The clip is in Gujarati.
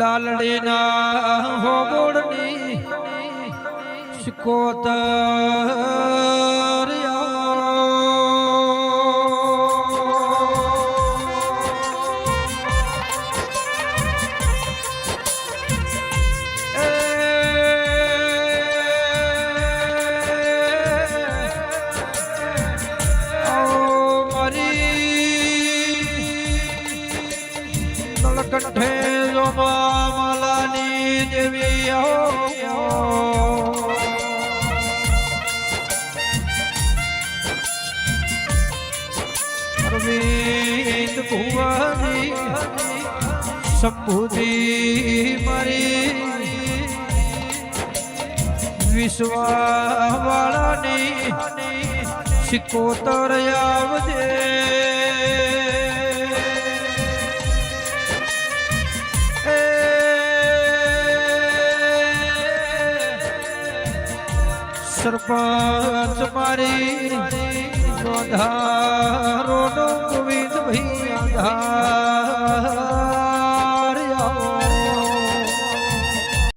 ડાલડીના હોગોળની શિકોતર કંઠે જો માલાની દેવી અરવિંદ ભુવાની સંબુધિ મારી વિશ્વાવાળાની શિકોતર આવજે સરપંચ મારી ગોધારો ગોવિંદ ભાઈ આધાર